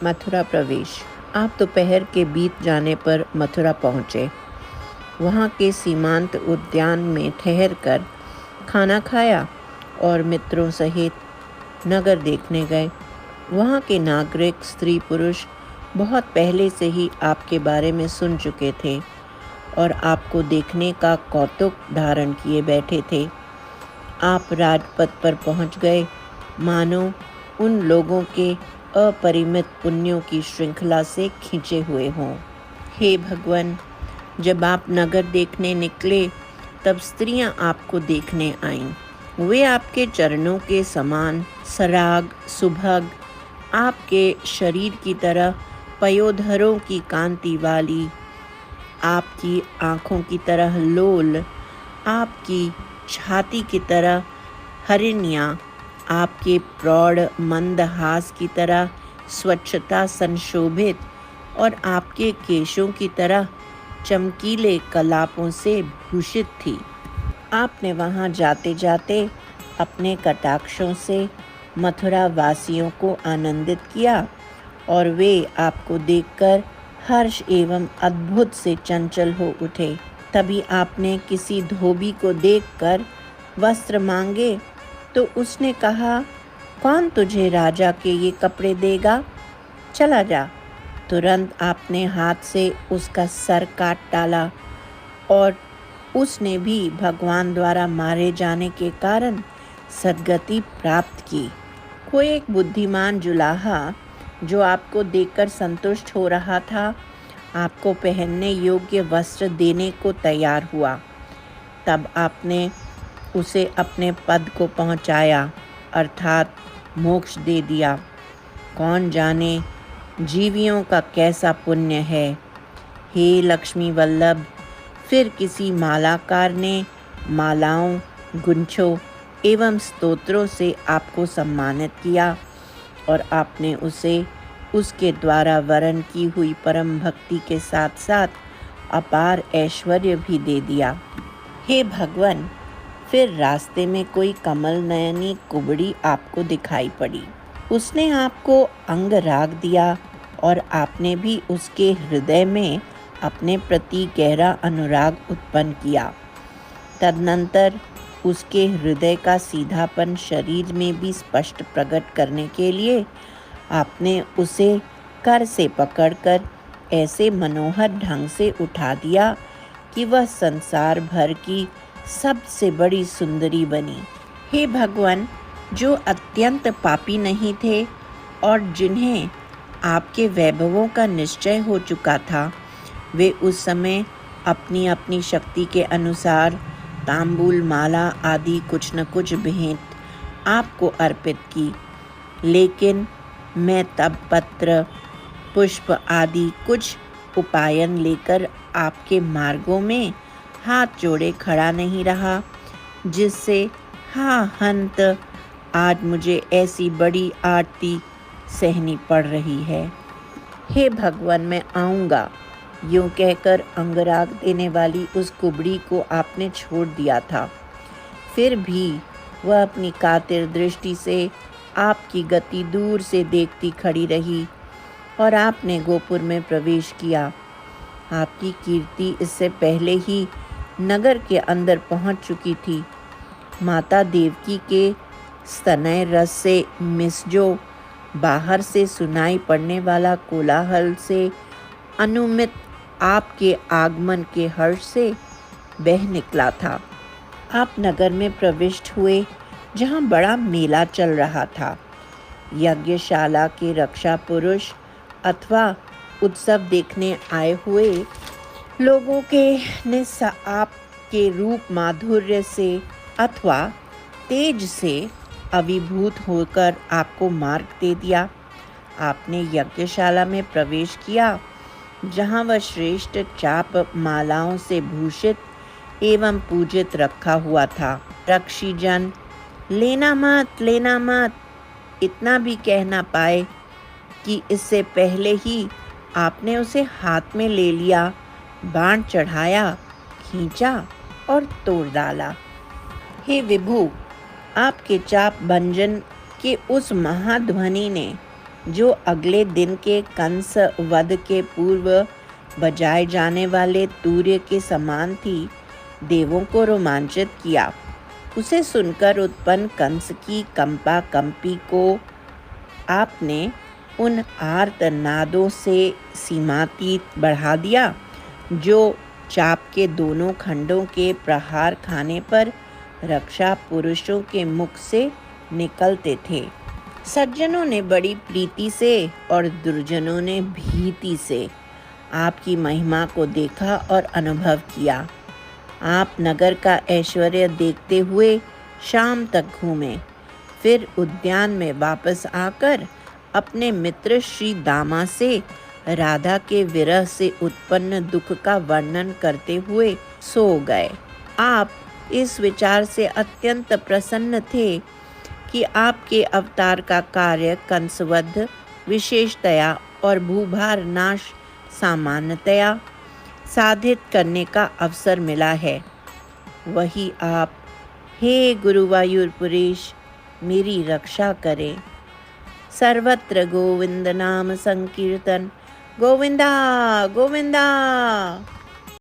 मथुरा प्रवेश। आप दोपहर के बीत जाने पर मथुरा पहुँचे। वहाँ के सीमांत उद्यान में ठहर कर खाना खाया और मित्रों सहित नगर देखने गए। वहाँ के नागरिक स्त्री पुरुष बहुत पहले से ही आपके बारे में सुन चुके थे और आपको देखने का कौतुक धारण किए बैठे थे। आप राजपथ पर पहुँच गए, मानो उन लोगों के अपरिमित पुण्यों की श्रृंखला से खींचे हुए हों। हे भगवान, जब आप नगर देखने निकले तब स्त्रियां आपको देखने आईं। वे आपके चरणों के समान सराग सुभग, आपके शरीर की तरह पयोधरों की कांति वाली, आपकी आँखों की तरह लोल, आपकी छाती की तरह हरिणियाँ, आपके प्रौढ़ मंदहास की तरह स्वच्छता संशोभित और आपके केशों की तरह चमकीले कलापों से भूषित थी। आपने वहाँ जाते जाते अपने कटाक्षों से मथुरा वासियों को आनंदित किया और वे आपको देखकर हर्ष एवं अद्भुत से चंचल हो उठे। तभी आपने किसी धोबी को देखकर वस्त्र मांगे तो उसने कहा, कौन तुझे राजा के ये कपड़े देगा? चला जा। तुरंत आपने हाथ से उसका सर काट डाला और उसने भी भगवान द्वारा मारे जाने के कारण सद्गति प्राप्त की। कोई एक बुद्धिमान जुलाहा जो आपको देखकर संतुष्ट हो रहा था, आपको पहनने योग्य वस्त्र देने को तैयार हुआ। तब आपने उसे अपने पद को पहुंचाया, अर्थात मोक्ष दे दिया। कौन जाने जीवियों का कैसा पुण्य है। हे लक्ष्मी वल्लभ, फिर किसी मालाकार ने मालाओं, गुंछों एवं स्तोत्रों से आपको सम्मानित किया और आपने उसे उसके द्वारा वरण की हुई परम भक्ति के साथ साथ अपार ऐश्वर्य भी दे दिया। हे भगवान, फिर रास्ते में कोई कमल नयनी कुबड़ी आपको दिखाई पड़ी। उसने आपको अंग राग दिया और आपने भी उसके हृदय में अपने प्रति गहरा अनुराग उत्पन्न किया। तदनंतर उसके हृदय का सीधापन शरीर में भी स्पष्ट प्रकट करने के लिए आपने उसे कर से पकड़कर ऐसे मनोहर ढंग से उठा दिया कि वह संसार भर की सबसे बड़ी सुंदरी बनी। हे भगवान, जो अत्यंत पापी नहीं थे और जिन्हें आपके वैभवों का निश्चय हो चुका था, वे उस समय अपनी अपनी शक्ति के अनुसार तांबूल माला आदि कुछ न कुछ भेंट आपको अर्पित की। लेकिन मैं तब पत्र पुष्प आदि कुछ उपायन लेकर आपके मार्गों में हाथ जोड़े खड़ा नहीं रहा, जिससे हंत आज मुझे ऐसी बड़ी आरती सहनी पड़ रही है। हे भगवान, मैं आऊँगा, यूँ कहकर अंगराग देने वाली उस कुबड़ी को आपने छोड़ दिया था। फिर भी वह अपनी कातिर दृष्टि से आपकी गति दूर से देखती खड़ी रही और आपने गोपुर में प्रवेश किया। आपकी कीर्ति इससे पहले ही नगर के अंदर पहुंच चुकी थी। माता देवकी के स्तनय रस से मिसजो बाहर से सुनाई पड़ने वाला कोलाहल से अनुमित आपके आगमन के हर्ष से बह निकला था। आप नगर में प्रविष्ट हुए जहां बड़ा मेला चल रहा था। यज्ञशाला के रक्षा पुरुष अथवा उत्सव देखने आए हुए लोगों के ने आपके रूप माधुर्य से अथवा तेज से अभिभूत होकर आपको मार्ग दे दिया। आपने यज्ञशाला में प्रवेश किया जहाँ वह श्रेष्ठ चाप मालाओं से भूषित एवं पूजित रखा हुआ था। रक्षीजन लेना मत इतना भी कह ना पाए कि इससे पहले ही आपने उसे हाथ में ले लिया, बाण चढ़ाया, खींचा और तोड़ डाला। हे विभु, आपके चाप भंजन के उस महाध्वनि ने जो अगले दिन के कंस वध के पूर्व बजाए जाने वाले तूर्य के समान थी, देवों को रोमांचित किया। उसे सुनकर उत्पन्न कंस की कंपा कंपी को आपने उन आर्तनादों से सीमातीत बढ़ा दिया जो चाप के दोनों खंडों के प्रहार खाने पर रक्षा पुरुषों के मुख से निकलते थे। सज्जनों ने बड़ी प्रीति से और दुर्जनों ने भीति से आपकी महिमा को देखा और अनुभव किया। आप नगर का ऐश्वर्य देखते हुए शाम तक घूमे, फिर उद्यान में वापस आकर अपने मित्र श्री दामा से राधा के विरह से उत्पन्न दुख का वर्णन करते हुए सो गए। आप इस विचार से अत्यंत प्रसन्न थे कि आपके अवतार का कार्य कंसवध विशेषतया और भूभार नाश सामान्यतया साधित करने का अवसर मिला है। वही आप, हे गुरुवायूरपुरेश, मेरी रक्षा करें। सर्वत्र गोविंद नाम संकीर्तन, गोविंदा गोविंदा।